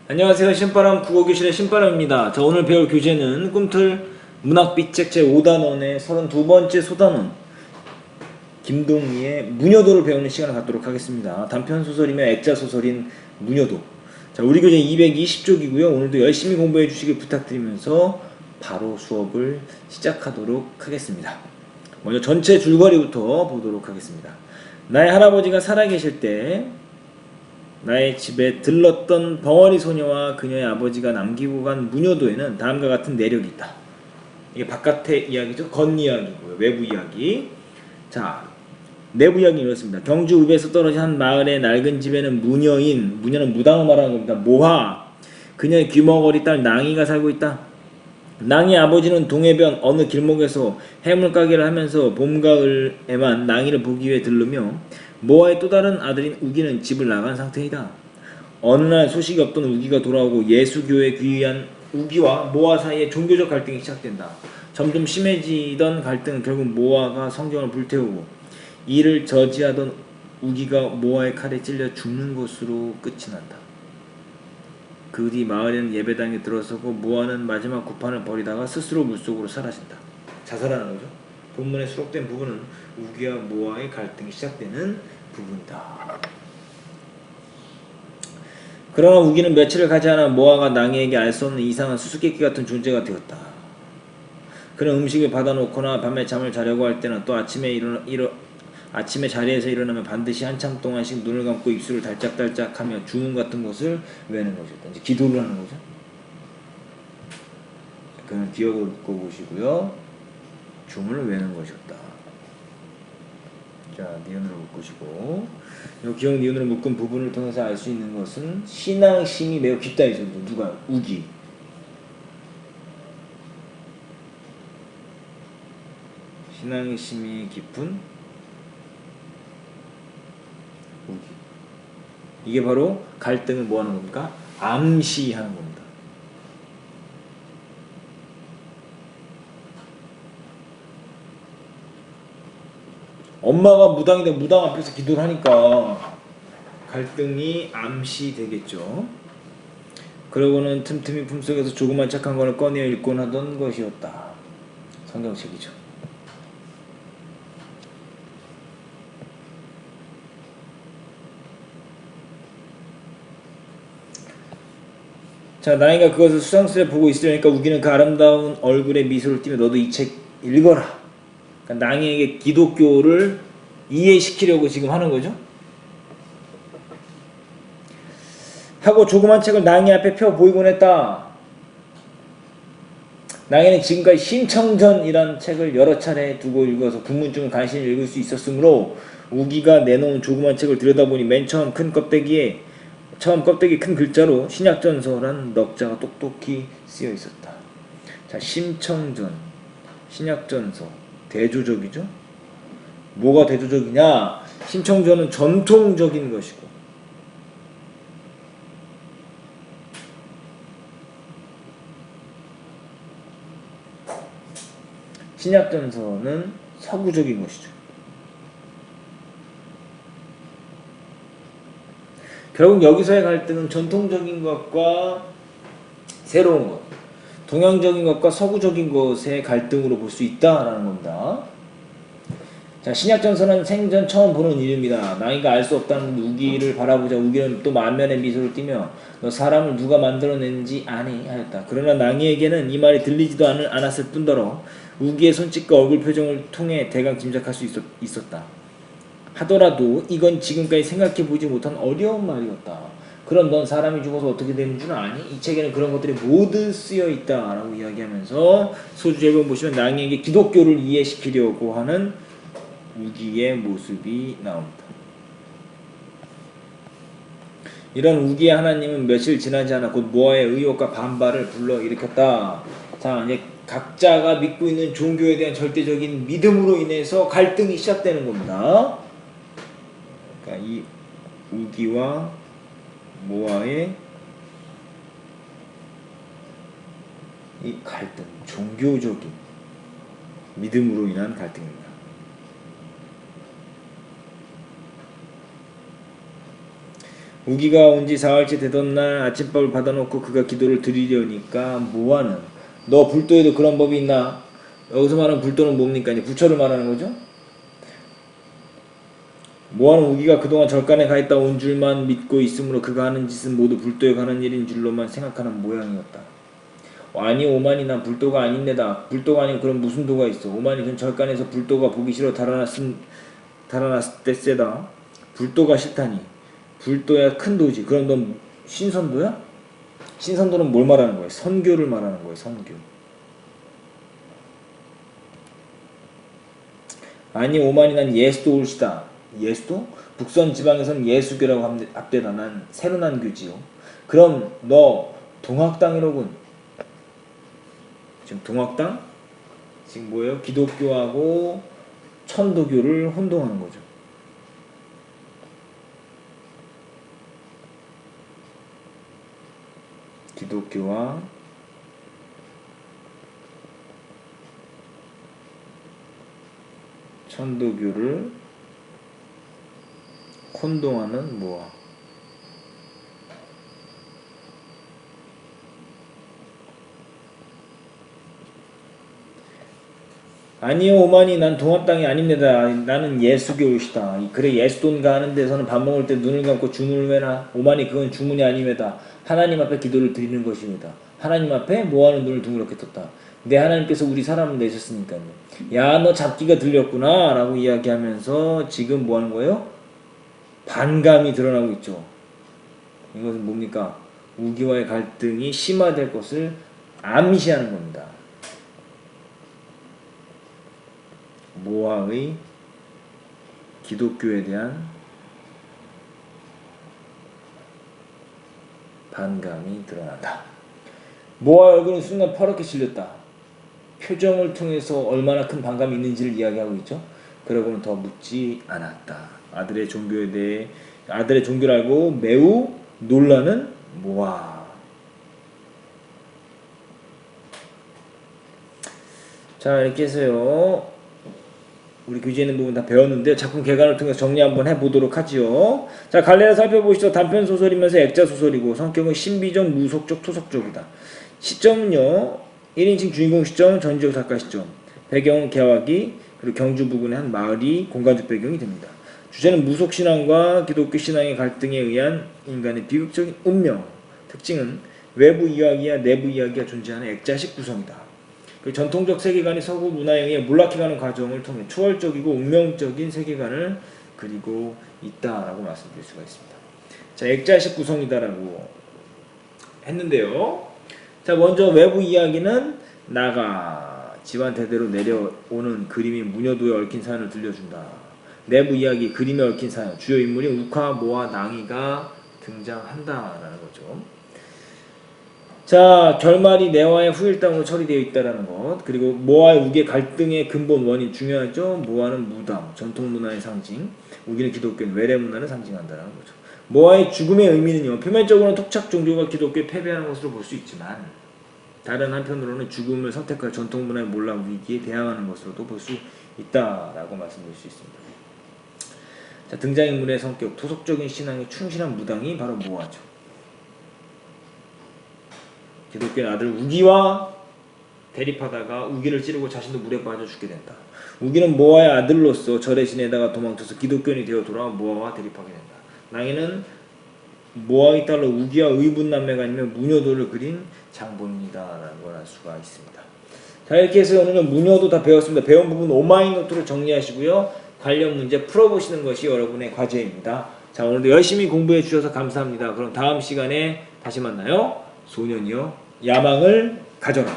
안녕하세요. 신바람 국어교실의 신바람입니다. 자, 오늘 배울 교재는 꿈틀 문학비책 제5단원의 32번째 소단원 김동희의 무녀도를 배우는 시간을 갖도록 하겠습니다. 단편소설이며 액자소설인 무녀도. 자, 우리 교재 220쪽이고요. 오늘도 열심히 공부해 주시길 부탁드리면서 바로 수업을 시작하도록 하겠습니다. 먼저 전체 줄거리부터 보도록 하겠습니다. 나의 할아버지가 살아계실 때 나의 집에 들렀던 벙어리 소녀와 그녀의 아버지가 남기고 간 무녀도에는 다음과 같은 내력이 있다. 이게 바깥의 이야기죠. 겉이야기고요. 외부 이야기. 자, 내부 이야기는 이렇습니다. 경주 읍에서 떨어진 한 마을의 낡은 집에는 무녀는 무당을 말하는 겁니다. 모하, 그녀의 귀머거리 딸 낭이가 살고 있다. 낭의 아버지는 동해변 어느 길목에서 해물가게를 하면서 봄, 가을에만 낭이를 보기 위해 들르며 모아의 또 다른 아들인 우기는 집을 나간 상태이다. 어느 날 소식이 없던 우기가 돌아오고 예수교에 귀의한 우기와 모아 사이에 종교적 갈등이 시작된다. 점점 심해지던 갈등은 결국 모아가 성경을 불태우고 이를 저지하던 우기가 모아의 칼에 찔려 죽는 것으로 끝이 난다. 그 뒤 마을에는 예배당에 들어서고 모아는 마지막 구판을 벌이다가 스스로 물속으로 사라진다. 자살하는 거죠. 본문에 수록된 부분은 우기와 모아의 갈등이 시작되는 부분이다. 그러나 우기는 며칠을 가지 않아 모아가 낭이에게 알 수 없는 이상한 수수께끼 같은 존재가 되었다. 그는 음식을 받아놓거나 밤에 잠을 자려고 할 때나 또 아침에 자리에서 일어나면 반드시 한참 동안씩 눈을 감고 입술을 달짝달짝하며 주문 같은 것을 외는 것이었다. 이제 기도를 하는 거죠. 그는 기억을 묶어보시고요. 주문을 외는 것이었다. 자, 니은으로 묶으시고 이 기억 니은으로 묶은 부분을 통해서 알 수 있는 것은 신앙심이 매우 깊다 이 정도. 누가? 우기. 신앙심이 깊은 우기. 이게 바로 갈등을 뭐하는 겁니까? 암시하는 겁니다. 엄마가 무당인데 무당 앞에서 기도를 하니까 갈등이 암시되겠죠. 그러고는 틈틈이 품속에서 조그만 착한 것을 꺼내어 읽곤 하던 것이었다. 성경책이죠. 자, 나이가 그것을 수상스레 보고 있으려니까 우기는 그 아름다운 얼굴에 미소를 띠며 너도 이 책 읽어라. 그러니까 낭이에게 기독교를 이해시키려고 지금 하는 거죠. 하고 조그만 책을 낭이 앞에 펴 보이곤 했다. 낭이는 지금까지 신청전이란 책을 여러 차례 두고 읽어서 궁금증을 간신히 읽을 수 있었으므로 우기가 내놓은 조그만 책을 들여다보니 맨 처음 껍데기 큰 글자로 신약전서란 넉자가 똑똑히 쓰여 있었다. 자, 심청전, 신약전서, 대조적이죠? 뭐가 대조적이냐? 심청전은 전통적인 것이고 신약전서는 서구적인 것이죠. 결국 여기서의 갈등은 전통적인 것과 새로운 것, 동양적인 것과 서구적인 것의 갈등으로 볼 수 있다라는 겁니다. 자, 신약전서는 생전 처음 보는 이름이다. 나이가 알 수 없다는 우기를 바라보자 우기는 또 만면의 미소를 띠며 너 사람을 누가 만들어냈는지 아니 하였다. 그러나 낭이에게는 이 말이 들리지도 않았을 뿐더러 우기의 손짓과 얼굴 표정을 통해 대강 짐작할 수 있었다. 하더라도 이건 지금까지 생각해보지 못한 어려운 말이었다. 그럼 넌 사람이 죽어서 어떻게 되는 줄 아니? 이 책에는 그런 것들이 모두 쓰여있다 라고 이야기하면서 소주 1번 보시면 낭이에게 기독교를 이해시키려고 하는 우기의 모습이 나옵니다. 이런 우기의 하나님은 며칠 지나지 않아 곧 모아의 의혹과 반발을 불러일으켰다. 자, 이제 각자가 믿고 있는 종교에 대한 절대적인 믿음으로 인해서 갈등이 시작되는 겁니다. 그러니까 이 우기와 모아의 이 갈등, 종교적인 믿음으로 인한 갈등입니다. 우기가 온 지 사흘째 되던 날 아침밥을 받아놓고 그가 기도를 드리려니까 뭐하는 너 불도에도 그런 법이 있나? 여기서 말하는 불도는 뭡니까? 이제 부처를 말하는 거죠. 뭐하는 우기가 그동안 절간에 가있다 온 줄만 믿고 있으므로 그가 하는 짓은 모두 불도에 관한 일인 줄로만 생각하는 모양이었다. 아니 오만이 난 불도가 아닌데다. 불도가 아니면 그럼 무슨 도가 있어. 오만이 전 절간에서 불도가 보기 싫어 달아났을 때 쎄다. 불도가 싫다니. 불도야 큰 도지. 그럼 넌 신선도야? 신선도는 뭘 말하는 거야? 선교를 말하는 거야. 선교. 아니 오만이 난 예수도 올시다. 예수도? 북선 지방에선 예수교라고 합대다. 난 새로 난 교지요. 그럼 너 동학당이로군. 지금 동학당? 지금 뭐예요? 기독교하고 천도교를 혼동하는 거죠. 기독교와 천도교를 혼동하는 모아. 아니요 오만이 난 동합당이 아닙니다. 나는 예수교이시다. 그래 예수돈가 하는 데서는 밥 먹을 때 눈을 감고 주문을 왜나. 오만이 그건 주문이 아닙니다. 하나님 앞에 기도를 드리는 것입니다. 하나님 앞에 뭐하는 눈을 둥그렇게 떴다. 내 하나님께서 우리 사람을 내셨으니까요. 야 너 잡기가 들렸구나 라고 이야기하면서 지금 뭐하는 거예요? 반감이 드러나고 있죠. 이것은 뭡니까? 우기와의 갈등이 심화될 것을 암시하는 겁니다. 모아의 기독교에 대한 반감이 드러난다. 모아 얼굴은 순간 퍼렇게 질렸다. 표정을 통해서 얼마나 큰 반감이 있는지를 이야기하고 있죠. 그러고는 더 묻지 않았다. 아들의 종교를 알고 매우 놀라는 모아. 자 이렇게 해서요. 우리 교재에 있는 부분 다 배웠는데 작품 개관을 통해서 정리 한번 해보도록 하지요. 자 갈래를 살펴보시죠. 단편소설이면서 액자소설이고 성격은 신비적, 무속적, 토속적이다. 시점은요. 1인칭 주인공 시점, 전지적 작가 시점. 배경은 개화기, 그리고 경주 부근의 한 마을이 공간적 배경이 됩니다. 주제는 무속신앙과 기독교 신앙의 갈등에 의한 인간의 비극적인 운명. 특징은 외부 이야기와 내부 이야기가 존재하는 액자식 구성이다. 전통적 세계관이 서구 문화에 의해 몰락해가는 과정을 통해 초월적이고 운명적인 세계관을 그리고 있다라고 말씀드릴 수가 있습니다. 자, 액자식 구성이다라고 했는데요. 자, 먼저 외부 이야기는 나가 집안 대대로 내려오는 그림이 무녀도에 얽힌 사연을 들려준다. 내부 이야기 그림에 얽힌 사연, 주요 인물인 우카, 모아, 낭이가 등장한다라는 거죠. 자, 결말이 내와의 후일담으로 처리되어 있다는 것. 그리고 모아의 우기의 갈등의 근본 원인 중요하죠. 모아는 무당, 전통 문화의 상징. 우기는 기독교인 외래 문화를 상징한다는 거죠. 모아의 죽음의 의미는요. 표면적으로는 토착 종교가 기독교에 패배하는 것으로 볼 수 있지만 다른 한편으로는 죽음을 선택할 전통 문화의 몰락 위기에 대항하는 것으로도 볼 수 있다라고 말씀드릴 수 있습니다. 자, 등장인물의 성격, 토속적인 신앙에 충실한 무당이 바로 모아죠. 기독교의 아들 우기와 대립하다가 우기를 찌르고 자신도 물에 빠져 죽게 된다. 우기는 모아의 아들로서 절에 지내다가 도망쳐서 기독교인이 되어 돌아와 모아와 대립하게 된다. 낭이는 모아의 딸로 우기와 의분남매가 아니면 무녀도를 그린 장본인이다라는 걸 알 수가 있습니다. 자 이렇게 해서 오늘은 무녀도 다 배웠습니다. 배운 부분 오마이노트로 정리하시고요. 관련 문제 풀어보시는 것이 여러분의 과제입니다. 자 오늘도 열심히 공부해 주셔서 감사합니다. 그럼 다음 시간에 다시 만나요. 소년이여 야망을 가져라.